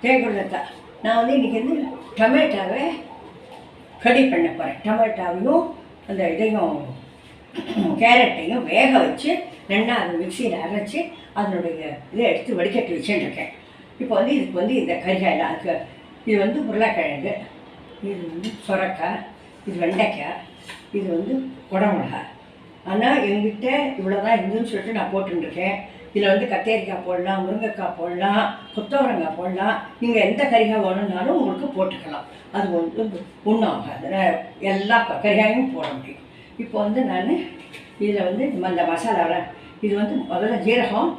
தேங்குள்ளத்தான் நான் வந்து இன்றைக்கி வந்து டொமேட்டோவை கடி பண்ண போகிறேன். டொமேட்டோவையும் அந்த இதையும் கேரட்டையும் வேக வச்சு ரெண்டாக அதை மிக்சியில் அரைச்சி அதனுடைய இதை எடுத்து வடிகட்டி வச்சுட்டுருக்கேன். இப்போ வந்து இதுக்கு வந்து இந்த கறிகாயில் அதுக்கு இது வந்து உருளைக்கிழங்கு, இது வந்து சுரக்காய், இது வெண்டைக்காய், இது வந்து குடமிளகாய். ஆனால் எங்கிட்ட இவ்வளோ தான் இருந்துன்னு சொல்லிட்டு நான் போட்டுருக்கேன். இதில் வந்து கத்தரிக்காய் போடலாம், முருங்கைக்காய் போடலாம், கொத்தவரங்காய் போடலாம். நீங்கள் எந்த கறிகாய் வேணும்னாலும் உங்களுக்கு போட்டுக்கலாம். அது வந்து ஒன்றும் ஆகாது. எல்லா கறிகாயும் போட முடியும். இப்போ வந்து நான் இதில் வந்து இந்த மசாலாவில் இது வந்து முதல்ல ஜீரகம்,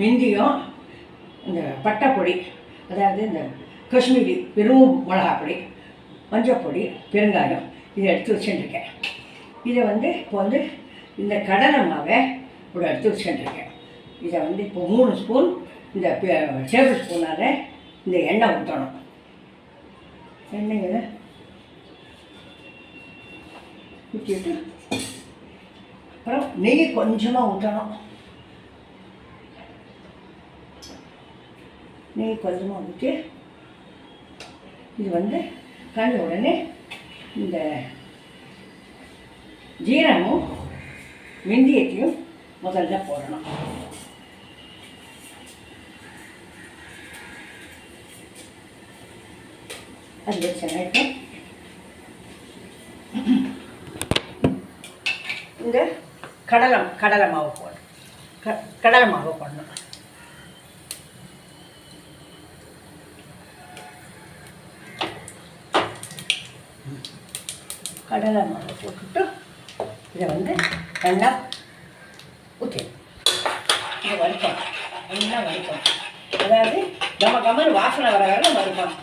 வெந்தயம், இந்த பட்டைப்பொடி, அதாவது இந்த காஷ்மீரி வெறும் மிளகாப்பொடி, மஞ்சப்பொடி, பெருங்காயம் இதை எடுத்து வச்சுட்டுருக்கேன். இதை வந்து இப்போ வந்து இந்த கடலை மாவை இப்படி எடுத்து வச்சுட்டுருக்கேன். இதை வந்து இப்போ 3 ஸ்பூன் இந்த டேபிள் ஸ்பூனால் இந்த எண்ணெய் ஊற்றணும். எண்ணெயை ஊற்றிட்டு அப்புறம் நெய் கொஞ்சமாக ஊற்றணும். நெய் கொஞ்சமாக ஊற்றி இது வந்து கலந்த உடனே இந்த ஜீரகமும் வெந்தயத்தையும் முதல்ல போடணும். அது வச்சுட்டு இந்த கடலை மாவு போடணும். கடலை மாவு போடணும். கடலை மாவு போட்டுட்டு இதை வந்து நல்லா ஊற்றி இதை வறுக்கணும். நல்லா வறுக்கணும். அதாவது கமன்னு வாசனை வர வர வறுக்கணும்.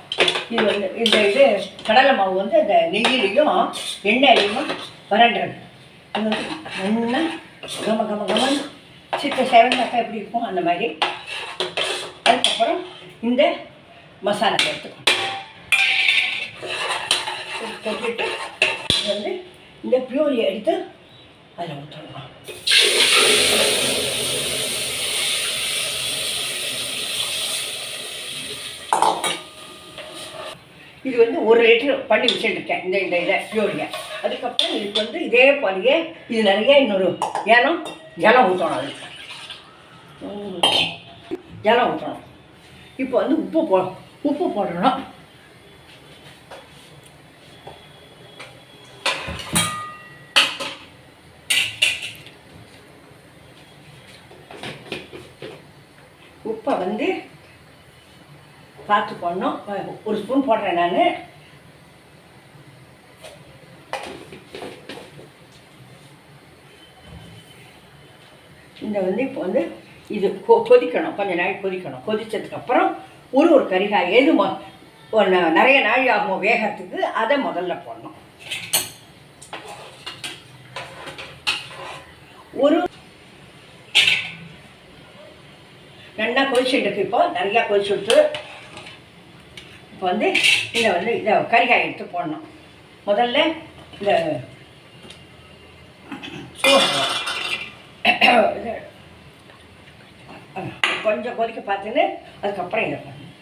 இது வந்து இது கடலை மாவு வந்து இந்த நெய்யிலையும் எண்ணெயிலையும் வறண்டுறது. அது வந்து நல்லா கமன்னு சித்த சேவங்காய் எப்படி இருக்கும் அந்த மாதிரி. அதுக்கப்புறம் இந்த மசாலா எடுத்துக்கணும். போட்டுட்டு வந்து இந்த பியூரியை எடுத்து அதில் ஊற்றணும். இது வந்து 1 லிட்டர் பண்ணி வச்சுட்டுருக்கேன் இந்த இதை பியூரியை. அதுக்கப்புறம் இதுக்கு வந்து இதே போலையே இது நிறைய இன்னொரு ஜலம் ஊற்றணும். அது ஜலம் ஊற்றணும். இப்போ வந்து உப்பு போடணும். உப்பை வந்து பார்த்து போடணும். 1 ஸ்பூன் போடுறேன் நான். இந்த வந்து இப்போ வந்து இது கொதிக்கணும். கொஞ்சம் நாள் கொதிக்கணும். கொதித்ததுக்கப்புறம் ஒரு கறிகாய் எது நிறைய நாள் ஆகும் வேகத்துக்கு அதை முதல்ல போடணும். நல்லா கொதிச்சுட்டு இப்போ நிறையா கொதிச்சுட்டு இப்போ வந்து இதை கறிகாய் எடுத்து போடணும். முதல்ல இந்த கொஞ்சம் கொதிக்க பார்த்துன்னு அதுக்கப்புறம் இதை பண்ணணும்.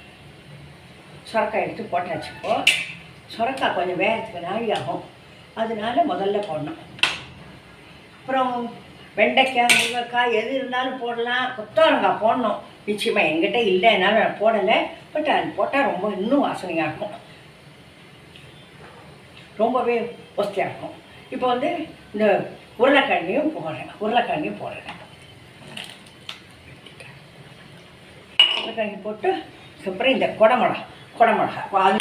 சுரக்காய் எடுத்து போட்டாச்சு. இப்போ சுரக்காய் கொஞ்சம் வேகத்துக்கு நாழி ஆகும். அதனால முதல்ல போடணும். அப்புறம் வெண்டைக்காய், முருங்கைக்காய் எது இருந்தாலும் போடலாம். கொத்தவரங்காய் போடணும் நிச்சயமாக. என்கிட்ட இல்லை, என்னால் நான் போடலை. பட் அது போட்டால் ரொம்ப இன்னும் வாசனையாக இருக்கும். ரொம்பவே வசதியாக இருக்கும். இப்போ வந்து இந்த உருளைக்கிழங்கையும் போடுறேன். உருளைக்கிழங்கு போட்டு அதுக்கப்புறம் இந்த குடமிளகா அது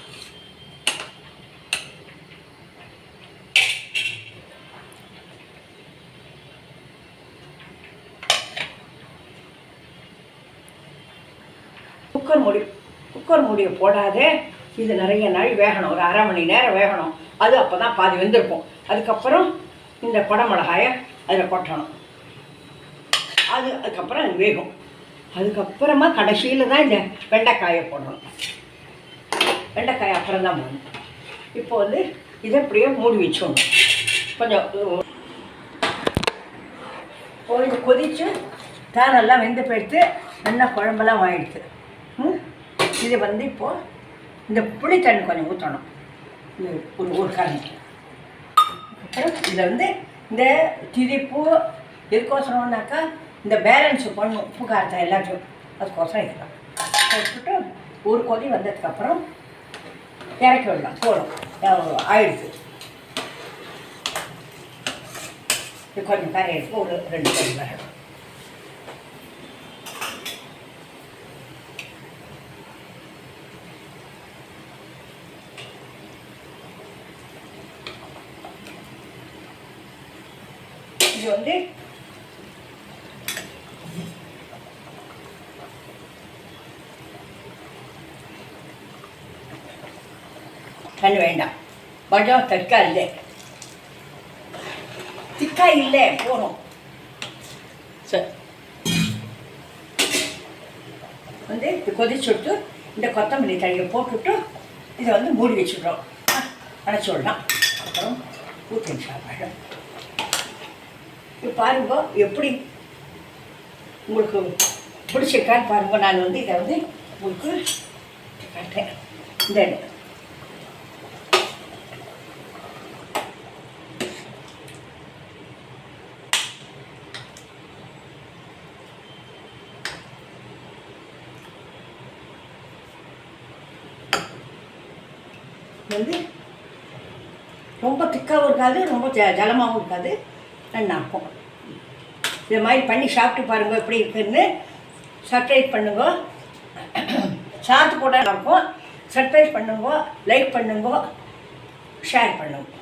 குக்கர் மூடியை போடாதே. இது நிறைய நாள் வேகணும். ஒரு 1/2 மணி நேரம் வேகணும். அது அப்போ தான் பாதி வெந்திருக்கும். அதுக்கப்புறம் இந்த குடமிளகாயை அதில் கொட்டணும். அதுக்கப்புறம் அது வேகும். அதுக்கப்புறமா கடைசியில் தான் இந்த வெண்டைக்காயை போடணும். வெண்டைக்காயை அப்புறம் தான் போடணும். இப்போ வந்து இதை இப்படியே மூடி வச்சோணும். கொஞ்சம் கொதித்து தேனெல்லாம் வெந்து போயிடுத்து. நல்லா குழம்பெல்லாம் வாங்கிடுது. இது வந்து இப்போது இந்த புளித்தண்ணி கொஞ்சம் ஊற்றணும். இது ஒரு கரண்டி. அப்புறம் இதில் வந்து இந்த திதிப்பு எதுக்கோசரம்னாக்கா இந்த பேலன்ஸு பண்ணும் உப்பு காரத்தை எல்லாத்தையும் அதுக்கோசரம் இருக்கலாம். போட்டுட்டு ஒரு கொதி வந்ததுக்கப்புறம் இறக்கி விடலாம். போடும் ஆயிடுச்சு. இது கொஞ்சம் கரையிடுச்சு. ஒரு 2 கொதி வரணும். இது வந்து தண்ணி வேண்டாம். கொஞ்சம் திக்கா இல்லை, திக்கா இல்லை போகணும். சரி, வந்து இது கொதிச்சுட்டு இந்த கொத்தமல்லி தழையை போட்டுவிட்டு இதை வந்து மூடி வச்சுடுறோம். அணைச்சி விடலாம். அப்புறம் ஊற்றி சாப்பாடு. இப்போ பாருங்க எப்படி உங்களுக்கு பிடிச்சிருக்கான்னு பாருங்க. நான் வந்து இதை வந்து உங்களுக்கு காட்டுறேன். இந்த வந்து ரொம்ப திக்காகவும் இருக்காது, ரொம்ப ஜலமாகவும் இருக்காது. நல்லா இருக்கும். இது மாதிரி பண்ணி சாப்பிட்டு பாருங்கள் எப்படி இருக்குதுன்னு. சப்ஸ்கிரைப் பண்ணுங்க. சாப்பிட்டு கூட இருக்கும். சப்ஸ்கிரைப் பண்ணுங்க, லைக் பண்ணுங்க, ஷேர் பண்ணுங்க.